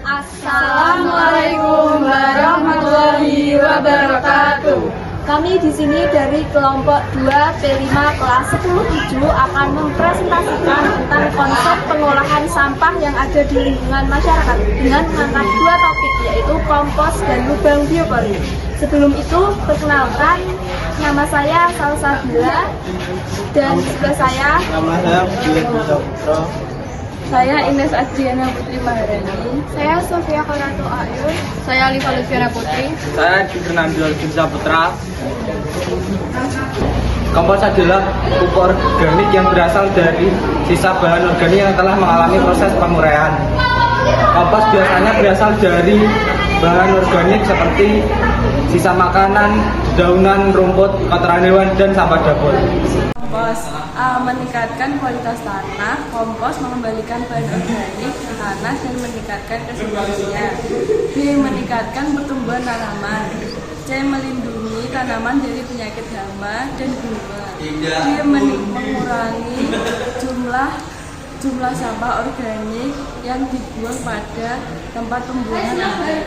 Assalamualaikum warahmatullahi wabarakatuh. Kami di sini dari kelompok 2P5 kelas 10-7 akan mempresentasikan tentang konsep pengolahan sampah yang ada di lingkungan masyarakat dengan mengangkat dua topik, yaitu kompos dan lubang biopori. Sebelum itu, perkenalkan, nama saya Salsabila dan sebelah saya Nama saya Budi Putra. saya Ines Adriana Putri Maharani. Saya Sofia Karatu Ayu. Saya Alifa Lutfiana Putri. Saya Fernando Alvisa Putra. Kompos adalah pupuk organik yang berasal dari sisa bahan organik yang telah mengalami proses penguraian. Kompos biasanya berasal dari bahan organik seperti sisa makanan, daunan, rumput, kotoran hewan, dan sampah dapur. Kompos meningkatkan kualitas tanah. Kompos mengembalikan bahan organik ke tanah dan meningkatkan kesuburannya. B. Meningkatkan pertumbuhan tanaman. C. Melindungi tanaman dari penyakit hama dan bunga. D. Mengurangi jumlah sampah organik yang dibuang pada tempat pembuangan akhir.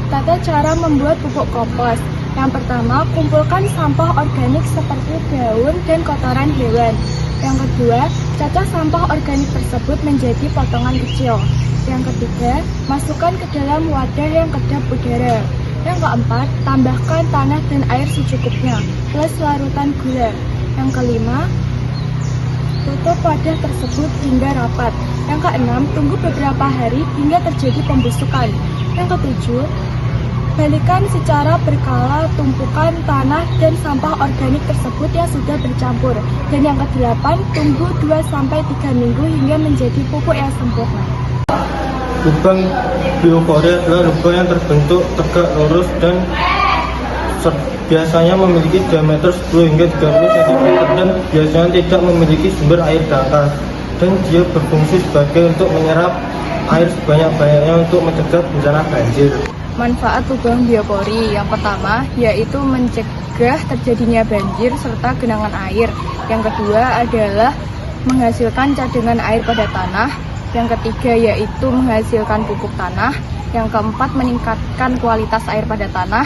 Tata cara membuat pupuk kompos. Yang pertama, kumpulkan sampah organik seperti daun dan kotoran hewan. Yang kedua, cacah sampah organik tersebut menjadi potongan kecil. Yang ketiga, masukkan ke dalam wadah yang kedap udara. Yang keempat, tambahkan tanah dan air secukupnya, plus larutan gula. Yang kelima, tutup wadah tersebut hingga rapat. Yang keenam, tunggu beberapa hari hingga terjadi pembusukan. Yang ketujuh, balikan secara berkala tumpukan tanah dan sampah organik tersebut yang sudah bercampur. Dan yang kedelapan, tunggu 2-3 minggu hingga menjadi pupuk yang sempurna. Lubang biopori adalah lubang yang terbentuk tegak lurus dan biasanya memiliki diameter 10 hingga 30 cm dan biasanya tidak memiliki sumber air di atas. Dan dia berfungsi sebagai untuk menyerap air sebanyak-banyaknya untuk mencegah bencana banjir. Manfaat lubang biopori yang pertama yaitu mencegah terjadinya banjir serta genangan air. Yang kedua adalah menghasilkan cadangan air pada tanah. Yang ketiga yaitu menghasilkan pupuk tanah. Yang keempat meningkatkan kualitas air pada tanah.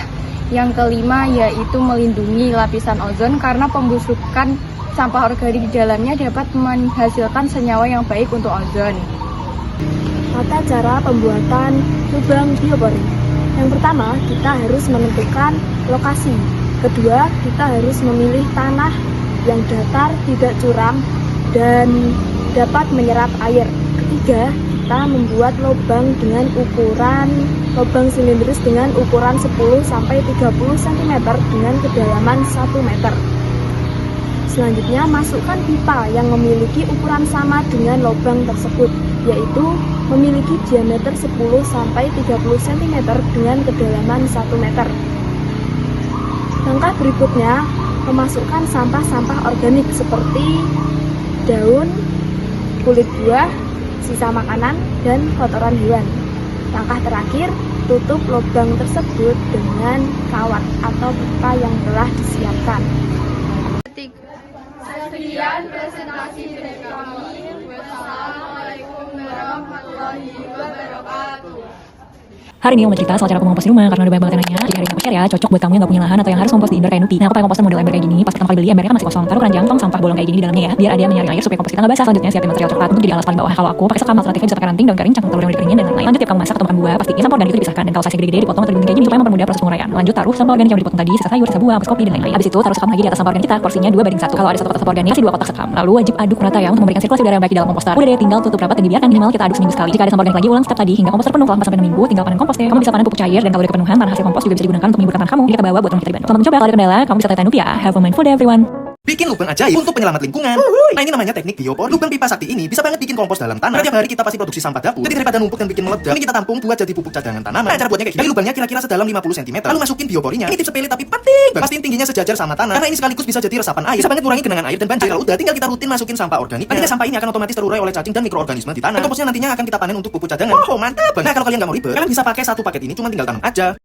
Yang kelima yaitu melindungi lapisan ozon karena pembusukan sampah organik di dalamnya dapat menghasilkan senyawa yang baik untuk ozon. Tata cara pembuatan lubang biopori. Yang pertama, kita harus menentukan lokasi. Kedua, kita harus memilih tanah yang datar, tidak curam, dan dapat menyerap air. Ketiga, kita membuat lubang dengan ukuran lubang silindris dengan ukuran 10-30 cm dengan kedalaman 1 meter. Selanjutnya, masukkan pipa yang memiliki ukuran sama dengan lubang tersebut, yaitu memiliki diameter 10-30 cm dengan kedalaman 1 meter. Langkah berikutnya, memasukkan sampah-sampah organik seperti daun, kulit buah, sisa makanan, dan kotoran hewan. Langkah terakhir, tutup lubang tersebut dengan kawat atau pipa yang telah disiapkan. Sekian presentasi dari kami. Wassalamualaikum warahmatullahi wabarakatuh. Hari ini aku mau cerita soal cara aku mengompos di rumah karena udah banyak banget yang nanya. Jadi hari ini aku share ya, cocok buat kamu yang gak punya lahan atau yang harus ngompos di indoor kayak Nupi. Nah, aku pakai komposter model ember kayak gini. Pas pertama kali beli embernya kan masih kosong. Taruh keranjang, tong sampah bolong kayak gini di dalamnya ya, biar ada yang menyaring air supaya kompos kita nggak basah. Selanjutnya siapin material coklat untuk jadi alas paling bawah. Kalau aku pakai sekam, alternatifnya bisa pakai ranting, daun kering, cangkang telur yang udah dikeringin dan lain-lain. Lanjut tiap kamu masak atau makan buah, pastiin sampah organik itu dipisahkan dan kalau size gede-gede dipotong atau digunting kayak gini supaya mempermudah proses penguraian. Lanjut taruh sampah organik yang dipotong tadi, sisa sayur, sisa buah, ampas kopi dan lain-lain. Habis itu taruh sekam lagi di atas sampah organik kita, porsinya 2:1. Kalau ada 1 kotak sampah organik, kasih 2 kotak sekam. Lalu wajib aduk rata ya untuk memberikan sirkulasi udara yang baik di dalam komposter. Udah deh, tinggal tutup rapat dan dibiarkan minimal kita aduk seminggu sekali. Jika ada sampah organik lagi, ulang step tadi hingga komposter penuh. Selama sampai 6 minggu, tinggal panen komposnya. Kamu bisa panen pupuk cair dan kalau udah kepenuhan, hasil kompos juga bisa digunakan untuk menghibur kamu jika bawa buat rumah kita di Bandung. Selamat mencoba, kalau ada kendala, kamu bisa tanya Nupi ya. Have a mindful day everyone. Bikin lubang ajaib untuk penyelamat lingkungan. Nah, ini namanya teknik biopori. Lubang pipa sakti ini bisa banget bikin kompos dalam tanah. Tiap hari kita pasti produksi sampah dapur. Jadi daripada numpuk dan bikin meledak, ini kita tampung buat jadi pupuk cadangan tanaman. Nah, cara buatnya kayak gini. Gali lubangnya kira-kira sedalam 50 cm. Lalu masukin bioporinya. Ini tips sepele tapi penting. Pastiin tingginya sejajar sama tanah. Karena ini sekaligus bisa jadi resapan air. Bisa banget kurangi genangan air dan banjir. Kalau udah tinggal kita rutin masukin sampah organik. Nantinya sampah ini akan otomatis terurai oleh cacing dan mikroorganisme di tanah. Dan komposnya nantinya akan kita panen untuk pupuk cadangan. Oh, mantap. Nah, kalau kalian nggak mau ribet, kalian bisa pakai satu paket ini, cuma tinggal tanam aja.